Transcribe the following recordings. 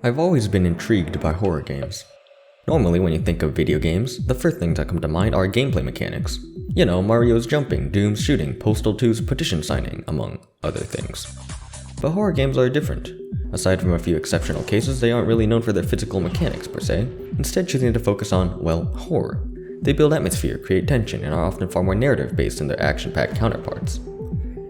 I've always been intrigued by horror games. Normally when you think of video games, the first things that come to mind are gameplay mechanics. You know, Mario's jumping, Doom's shooting, Postal 2's petition signing, among other things. But horror games are different. Aside from a few exceptional cases, they aren't really known for their physical mechanics per se, instead choosing to focus on, well, horror. They build atmosphere, create tension, and are often far more narrative-based than their action-packed counterparts.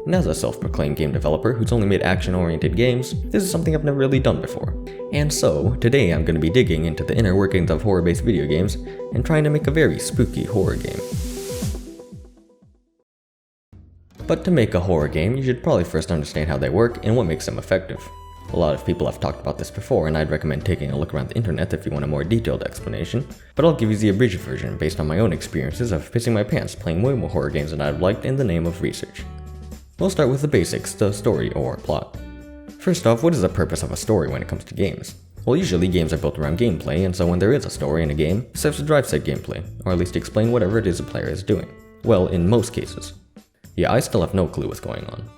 And as a self-proclaimed game developer who's only made action-oriented games, this is something I've never really done before. And so, today I'm going to be digging into the inner workings of horror-based video games and trying to make a very spooky horror game. But to make a horror game, you should probably first understand how they work and what makes them effective. A lot of people have talked about this before, and I'd recommend taking a look around the internet if you want a more detailed explanation, but I'll give you the abridged version based on my own experiences of pissing my pants playing way more horror games than I've liked in the name of research. We'll start with the basics, the story or plot. First off, what is the purpose of a story when it comes to games? Well, usually games are built around gameplay, and so when there is a story in a game, it serves to drive said gameplay, or at least explain whatever it is the player is doing. Well, in most cases. Yeah, I still have no clue what's going on.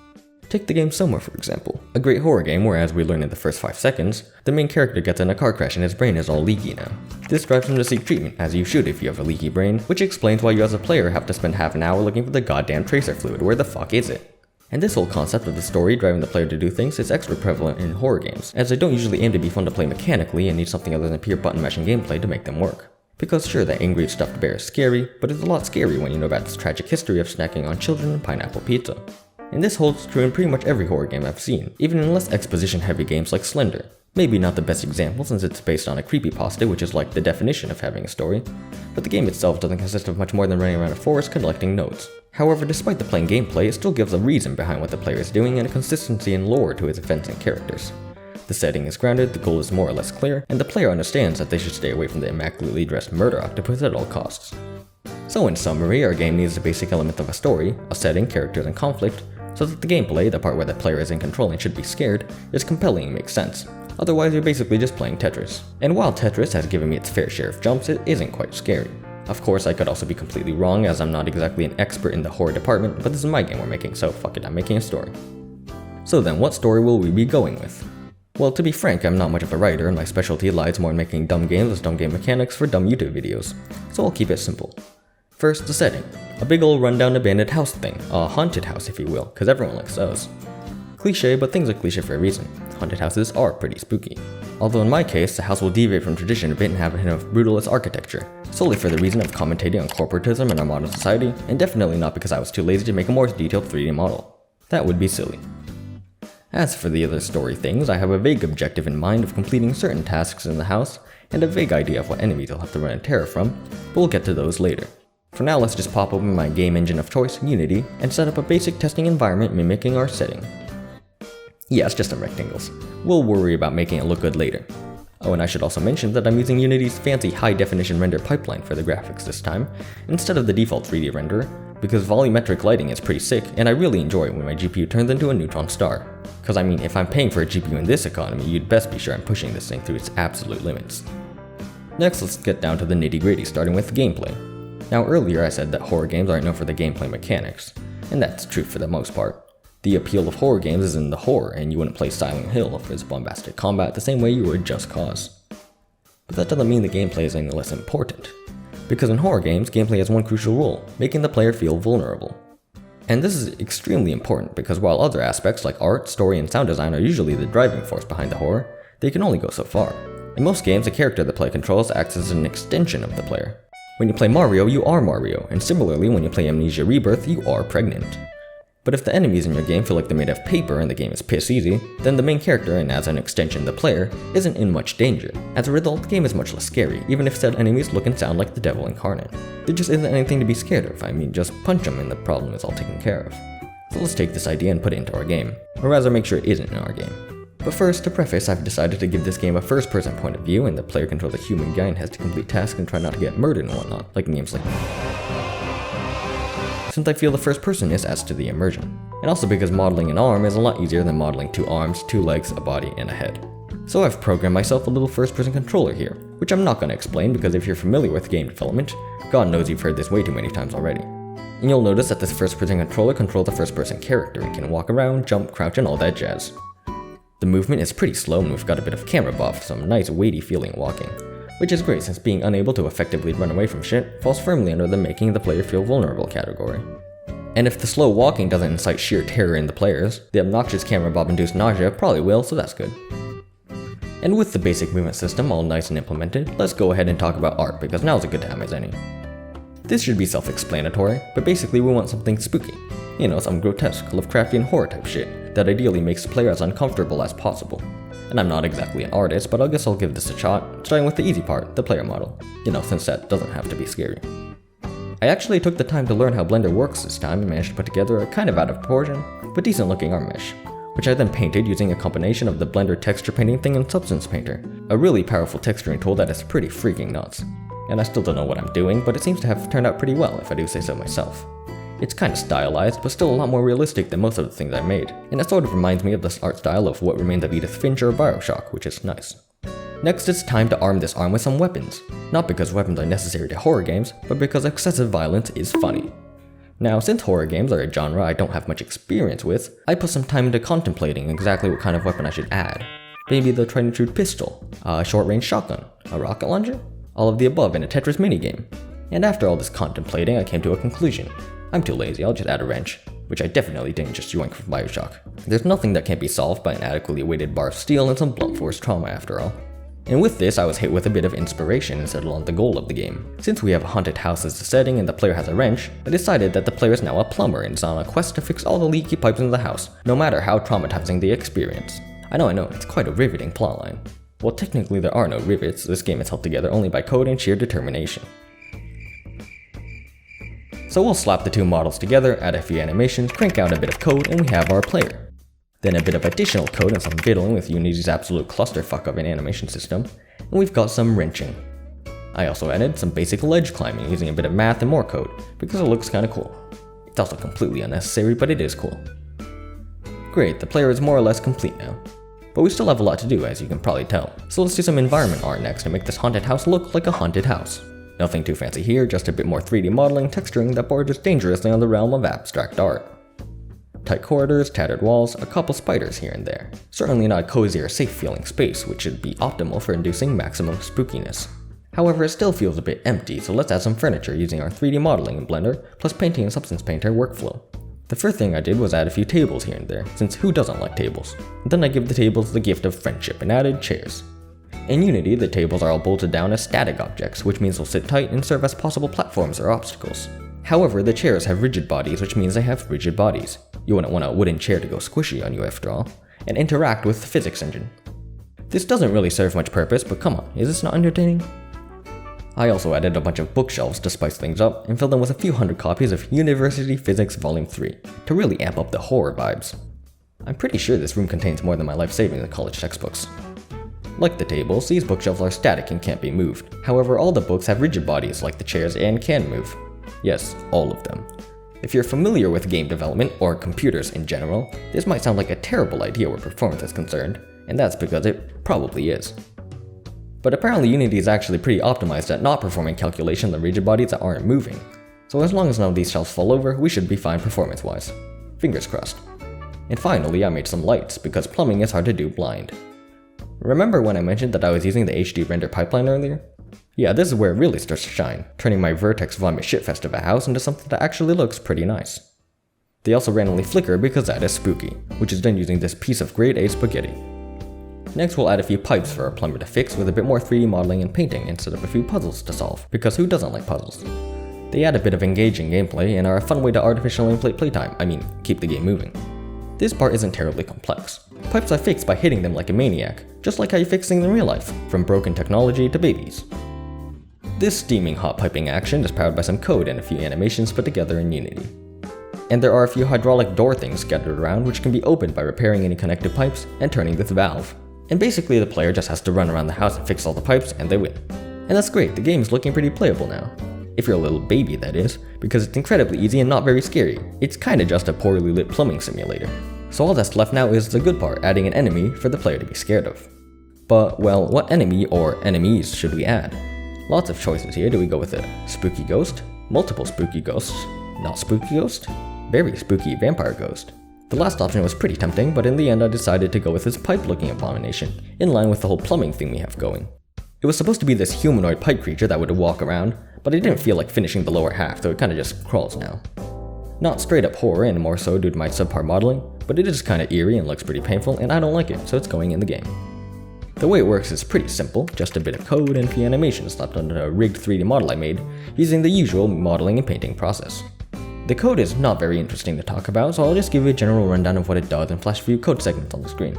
Take the game Soma, for example. A great horror game where, as we learn in the first 5 seconds, the main character gets in a car crash and his brain is all leaky now. This drives him to seek treatment, as you should if you have a leaky brain, which explains why you as a player have to spend half an hour looking for the goddamn tracer fluid. Where the fuck is it? And this whole concept of the story driving the player to do things is extra prevalent in horror games, as they don't usually aim to be fun to play mechanically and need something other than pure button mashing gameplay to make them work. Because sure, that angry stuffed bear is scary, but it's a lot scarier when you know about its tragic history of snacking on children and pineapple pizza. And this holds true in pretty much every horror game I've seen, even in less exposition heavy games like Slender. Maybe not the best example since it's based on a creepypasta, which is like the definition of having a story, but the game itself doesn't consist of much more than running around a forest collecting notes. However, despite the plain gameplay, it still gives a reason behind what the player is doing and a consistency and lore to its events and characters. The setting is grounded, the goal is more or less clear, and the player understands that they should stay away from the immaculately dressed murder octopus at all costs. So in summary, our game needs the basic element of a story, a setting, characters, and conflict, so that the gameplay, the part where the player is in control and should be scared, is compelling and makes sense. Otherwise, you're basically just playing Tetris. And while Tetris has given me its fair share of jumps, it isn't quite scary. Of course, I could also be completely wrong, as I'm not exactly an expert in the horror department, but this is my game we're making, so fuck it, I'm making a story. So then, what story will we be going with? Well, to be frank, I'm not much of a writer, and my specialty lies more in making dumb games with dumb game mechanics for dumb YouTube videos, so I'll keep it simple. First, the setting. A big old rundown abandoned house thing, a haunted house if you will, cause everyone likes those. Cliché, but things are cliché for a reason. Haunted houses are pretty spooky. Although in my case, the house will deviate from tradition a bit and have a hint of brutalist architecture, solely for the reason of commentating on corporatism in our modern society, and definitely not because I was too lazy to make a more detailed 3D model. That would be silly. As for the other story things, I have a vague objective in mind of completing certain tasks in the house, and a vague idea of what enemies I'll have to run in terror from, but we'll get to those later. For now, let's just pop open my game engine of choice, Unity, and set up a basic testing environment mimicking our setting. Yeah, it's just some rectangles. We'll worry about making it look good later. Oh, and I should also mention that I'm using Unity's fancy high-definition render pipeline for the graphics this time, instead of the default 3D renderer, because volumetric lighting is pretty sick, and I really enjoy it when my GPU turns into a neutron star. Cause I mean, if I'm paying for a GPU in this economy, you'd best be sure I'm pushing this thing through its absolute limits. Next, let's get down to the nitty-gritty, starting with gameplay. Now earlier I said that horror games aren't known for the gameplay mechanics, and that's true for the most part. The appeal of horror games is in the horror, and you wouldn't play Silent Hill for its bombastic combat the same way you would Just Cause. But that doesn't mean the gameplay is any less important. Because in horror games, gameplay has one crucial role, making the player feel vulnerable. And this is extremely important because while other aspects like art, story, and sound design are usually the driving force behind the horror, they can only go so far. In most games, the character the player controls acts as an extension of the player. When you play Mario, you are Mario, and similarly when you play Amnesia Rebirth, you are pregnant. But if the enemies in your game feel like they're made of paper and the game is piss easy, then the main character, and as an extension the player, isn't in much danger. As a result, the game is much less scary, even if said enemies look and sound like the devil incarnate. There just isn't anything to be scared of, I mean just punch them and the problem is all taken care of. So let's take this idea and put it into our game, or rather make sure it isn't in our game. But first, to preface, I've decided to give this game a first-person point of view, and the player controls a human guy and has to complete tasks and try not to get murdered and whatnot, like in games like since I feel the first person is as to the immersion. And also because modeling an arm is a lot easier than modeling 2 arms, 2 legs, a body, and a head. So I've programmed myself a little first-person controller here, which I'm not going to explain because if you're familiar with game development, God knows you've heard this way too many times already. And you'll notice that this first-person controller controls a first-person character and can walk around, jump, crouch, and all that jazz. The movement is pretty slow and we've got a bit of camera buff, some nice weighty feeling walking. Which is great since being unable to effectively run away from shit falls firmly under the making the player feel vulnerable category. And if the slow walking doesn't incite sheer terror in the players, the obnoxious camera bob induced nausea probably will, so that's good. And with the basic movement system all nice and implemented, let's go ahead and talk about art because now's a good time as any. This should be self-explanatory, but basically we want something spooky. You know, some grotesque, Lovecraftian horror type shit that ideally makes the player as uncomfortable as possible. And I'm not exactly an artist, but I guess I'll give this a shot, starting with the easy part, the player model. You know, since that doesn't have to be scary. I actually took the time to learn how Blender works this time and managed to put together a kind of out of proportion, but decent looking arm mesh, which I then painted using a combination of the Blender texture painting thing and Substance Painter, a really powerful texturing tool that is pretty freaking nuts. And I still don't know what I'm doing, but it seems to have turned out pretty well if I do say so myself. It's kinda stylized, but still a lot more realistic than most of the things I've made, and it sort of reminds me of the art style of What Remains of Edith Finch or Bioshock, which is nice. Next, it's time to arm this arm with some weapons. Not because weapons are necessary to horror games, but because excessive violence is funny. Now, since horror games are a genre I don't have much experience with, I put some time into contemplating exactly what kind of weapon I should add. Maybe the tried and true pistol, a short-range shotgun, a rocket launcher? All of the above in a Tetris minigame. And after all this contemplating, I came to a conclusion. I'm too lazy, I'll just add a wrench, which I definitely didn't just yoink from Bioshock. There's nothing that can't be solved by an adequately weighted bar of steel and some blunt force trauma after all. And with this, I was hit with a bit of inspiration and settled on the goal of the game. Since we have a haunted house as the setting and the player has a wrench, I decided that the player is now a plumber and is on a quest to fix all the leaky pipes in the house, no matter how traumatizing the experience. I know, it's quite a riveting plotline. Well, technically there are no rivets, this game is held together only by code and sheer determination. So we'll slap the two models together, add a few animations, crank out a bit of code, and we have our player. Then a bit of additional code and some fiddling with Unity's absolute clusterfuck of an animation system, and we've got some wrenching. I also added some basic ledge climbing using a bit of math and more code, because it looks kinda cool. It's also completely unnecessary, but it is cool. Great, the player is more or less complete now. But we still have a lot to do, as you can probably tell, so let's do some environment art next and make this haunted house look like a haunted house. Nothing too fancy here, just a bit more 3D modeling, texturing that borders dangerously on the realm of abstract art. Tight corridors, tattered walls, a couple spiders here and there. Certainly not a cozy or safe feeling space, which should be optimal for inducing maximum spookiness. However, it still feels a bit empty, so let's add some furniture using our 3D modeling in Blender, plus painting and Substance Painter workflow. The first thing I did was add a few tables here and there, since who doesn't like tables? And then I give the tables the gift of friendship and added chairs. In Unity, the tables are all bolted down as static objects, which means they'll sit tight and serve as possible platforms or obstacles. However, the chairs have rigid bodies, which means they have rigid bodies. You wouldn't want a wooden chair to go squishy on you after all, and interact with the physics engine. This doesn't really serve much purpose, but come on, is this not entertaining? I also added a bunch of bookshelves to spice things up and filled them with a few hundred copies of University Physics Volume 3 to really amp up the horror vibes. I'm pretty sure this room contains more than my life savings in college textbooks. Like the tables, these bookshelves are static and can't be moved. However, all the books have rigid bodies like the chairs and can move. Yes, all of them. If you're familiar with game development, or computers in general, this might sound like a terrible idea where performance is concerned, and that's because it probably is. But apparently Unity is actually pretty optimized at not performing calculations on rigid bodies that aren't moving. So as long as none of these shelves fall over, we should be fine performance-wise. Fingers crossed. And finally, I made some lights, because plumbing is hard to do blind. Remember when I mentioned that I was using the HD render pipeline earlier? Yeah, this is where it really starts to shine, turning my vertex vomit shitfest of a house into something that actually looks pretty nice. They also randomly flicker because that is spooky, which is done using this piece of grade A spaghetti. Next we'll add a few pipes for our plumber to fix with a bit more 3D modeling and painting instead of a few puzzles to solve, because who doesn't like puzzles? They add a bit of engaging gameplay and are a fun way to artificially inflate playtime, keep the game moving. This part isn't terribly complex. Pipes are fixed by hitting them like a maniac, just like how you fix things in real life, from broken technology to babies. This steaming hot piping action is powered by some code and a few animations put together in Unity. And there are a few hydraulic door things scattered around which can be opened by repairing any connected pipes and turning this valve. And basically the player just has to run around the house and fix all the pipes and they win. And that's great, the game is looking pretty playable now. If you're a little baby, that is, because it's incredibly easy and not very scary. It's kinda just a poorly lit plumbing simulator. So all that's left now is the good part, adding an enemy for the player to be scared of. But, well, what enemy or enemies should we add? Lots of choices here. Do we go with a spooky ghost? Multiple spooky ghosts? Not spooky ghost? Very spooky vampire ghost? The last option was pretty tempting, but in the end I decided to go with this pipe-looking abomination, in line with the whole plumbing thing we have going. It was supposed to be this humanoid pipe creature that would walk around, but I didn't feel like finishing the lower half, so it kinda just crawls now. Not straight up horror, and more so due to my subpar modeling, but it is kinda eerie and looks pretty painful, and I don't like it, so it's going in the game. The way it works is pretty simple, just a bit of code and a few animations slapped onto a rigged 3D model I made, using the usual modeling and painting process. The code is not very interesting to talk about, so I'll just give you a general rundown of what it does and flash a few code segments on the screen.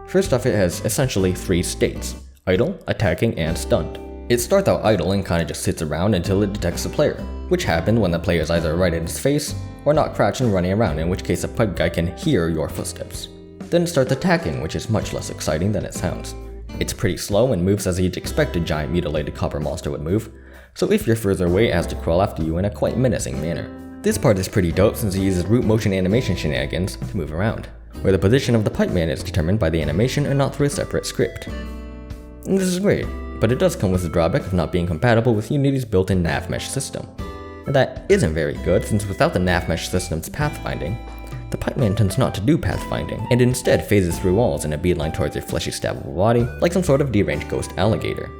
First off, it has essentially 3 states: idle, attacking, and stunned. It starts out idle and kinda just sits around until it detects the player, which happens when the player is either right at his face, or not crouched and running around, in which case a pipe guy can hear your footsteps. Then it starts attacking, which is much less exciting than it sounds. It's pretty slow and moves as you'd expect a giant mutilated copper monster would move, so if you're further away it has to crawl after you in a quite menacing manner. This part is pretty dope since it uses root motion animation shenanigans to move around, where the position of the pipe man is determined by the animation and not through a separate script. And this is great, but it does come with the drawback of not being compatible with Unity's built-in nav mesh system. And that isn't very good since without the nav mesh system's pathfinding, the pipe man tends not to do pathfinding, and instead phases through walls in a beeline towards your fleshy stabbable body, like some sort of deranged ghost alligator.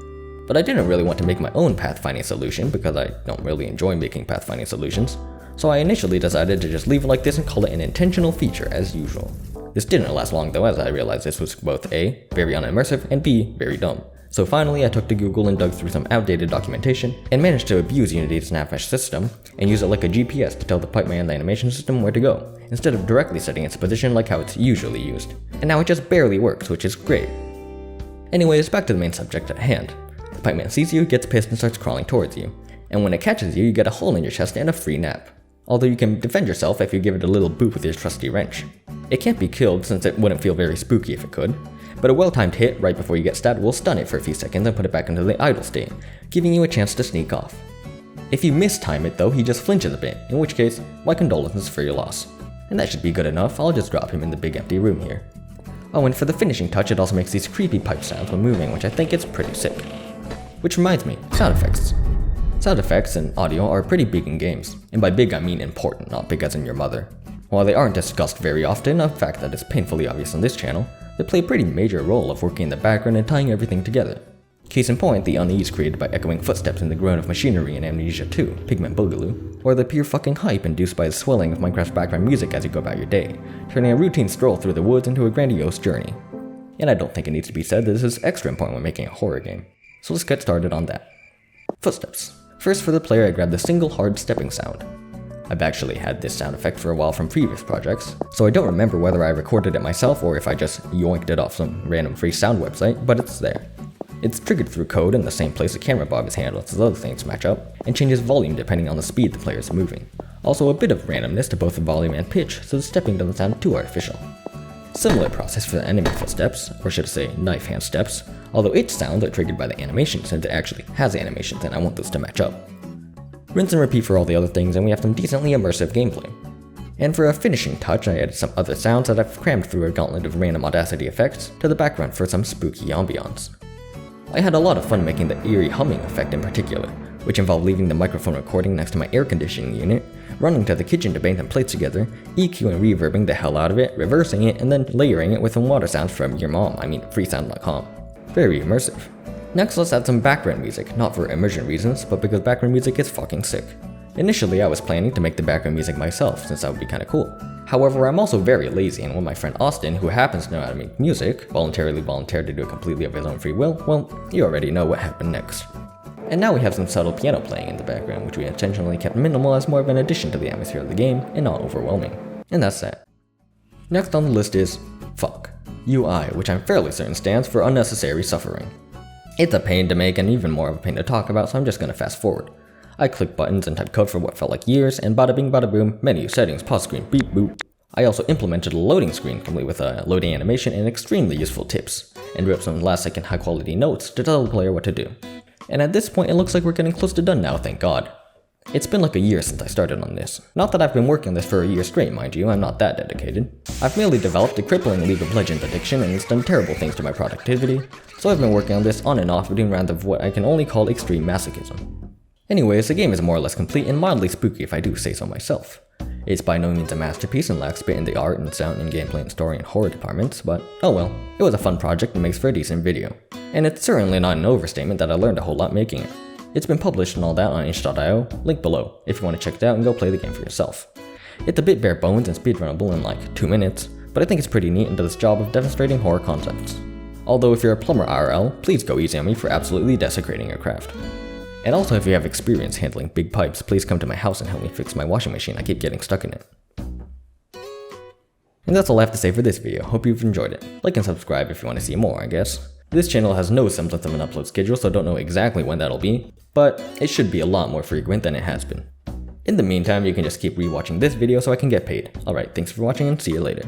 But I didn't really want to make my own pathfinding solution because I don't really enjoy making pathfinding solutions, so I initially decided to just leave it like this and call it an intentional feature as usual. This didn't last long though, as I realized this was both A, very unimmersive, and B, very dumb. So finally I took to Google and dug through some outdated documentation, and managed to abuse Unity's nav mesh system, and use it like a GPS to tell the pipe man and the animation system where to go, instead of directly setting its position like how it's usually used. And now it just barely works, which is great. Anyways, back to the main subject at hand. The pipe man sees you, gets pissed, and starts crawling towards you. And when it catches you, you get a hole in your chest and a free nap. Although you can defend yourself if you give it a little boop with your trusty wrench. It can't be killed since it wouldn't feel very spooky if it could, but a well-timed hit right before you get stabbed will stun it for a few seconds and put it back into the idle state, giving you a chance to sneak off. If you mistime it though, he just flinches a bit, in which case, my condolences for your loss. And that should be good enough, I'll just drop him in the big empty room here. Oh, and for the finishing touch, it also makes these creepy pipe sounds when moving, which I think is pretty sick. Which reminds me, sound effects. Sound effects and audio are pretty big in games, and by big I mean important, not big as in your mother. While they aren't discussed very often, a fact that is painfully obvious on this channel, they play a pretty major role of working in the background and tying everything together. Case in point, the unease created by echoing footsteps and the groan of machinery in Amnesia 2, Pigment Boogaloo, or the pure fucking hype induced by the swelling of Minecraft's background music as you go about your day, turning a routine stroll through the woods into a grandiose journey. And I don't think it needs to be said that this is extra important when making a horror game, so let's get started on that. Footsteps. First for the player, I grabbed the single hard stepping sound. I've actually had this sound effect for a while from previous projects, so I don't remember whether I recorded it myself or if I just yoinked it off some random free sound website, but it's there. It's triggered through code in the same place the camera bob is handled as other things match up, and changes volume depending on the speed the player is moving. Also a bit of randomness to both the volume and pitch, so the stepping doesn't sound too artificial. Similar process for the enemy footsteps, or should I say knife hand steps, although its sounds are triggered by the animation since it actually has animations and I want those to match up. Rinse and repeat for all the other things and we have some decently immersive gameplay. And for a finishing touch, I added some other sounds that I've crammed through a gauntlet of random Audacity effects to the background for some spooky ambiance. I had a lot of fun making the eerie humming effect in particular, which involved leaving the microphone recording next to my air conditioning unit, running to the kitchen to bang them plates together, EQ and reverbing the hell out of it, reversing it, and then layering it with some water sounds from your mom, freesound.com. Very immersive. Next, let's add some background music, not for immersion reasons, but because background music is fucking sick. Initially, I was planning to make the background music myself, since that would be kinda cool. However, I'm also very lazy, and when my friend Austin, who happens to know how to make music, voluntarily volunteered to do it completely of his own free will, well, you already know what happened next. And now we have some subtle piano playing in the background, which we intentionally kept minimal as more of an addition to the atmosphere of the game, and not overwhelming. And that's that. Next on the list is fuck. UI, which I'm fairly certain stands for unnecessary suffering. It's a pain to make and even more of a pain to talk about, so I'm just gonna fast forward. I clicked buttons and typed code for what felt like years, and bada bing bada boom, menu, settings, pause screen, beep boop. I also implemented a loading screen complete with a loading animation and extremely useful tips, and wrote some last second high quality notes to tell the player what to do. And at this point it looks like we're getting close to done now, thank god. It's been like a year since I started on this. Not that I've been working on this for a year straight, mind you, I'm not that dedicated. I've merely developed a crippling League of Legends addiction and it's done terrible things to my productivity, so I've been working on this on and off between rounds of what I can only call extreme masochism. Anyways, the game is more or less complete and mildly spooky if I do say so myself. It's by no means a masterpiece and lacks a bit in the art and sound and gameplay and story and horror departments, but oh well, it was a fun project and makes for a decent video. And it's certainly not an overstatement that I learned a whole lot making it. It's been published and all that on itch.io, link below, if you want to check it out and go play the game for yourself. It's a bit bare bones and speedrunnable in like 2 minutes, but I think it's pretty neat and does its job of demonstrating horror concepts. Although if you're a plumber IRL, please go easy on me for absolutely desecrating your craft. And also if you have experience handling big pipes, please come to my house and help me fix my washing machine, I keep getting stuck in it. And that's all I have to say for this video, hope you've enjoyed it. Like and subscribe if you want to see more, I guess. This channel has no semblance of an upload schedule, so don't know exactly when that'll be, but it should be a lot more frequent than it has been. In the meantime, you can just keep rewatching this video so I can get paid. Alright, thanks for watching and see you later.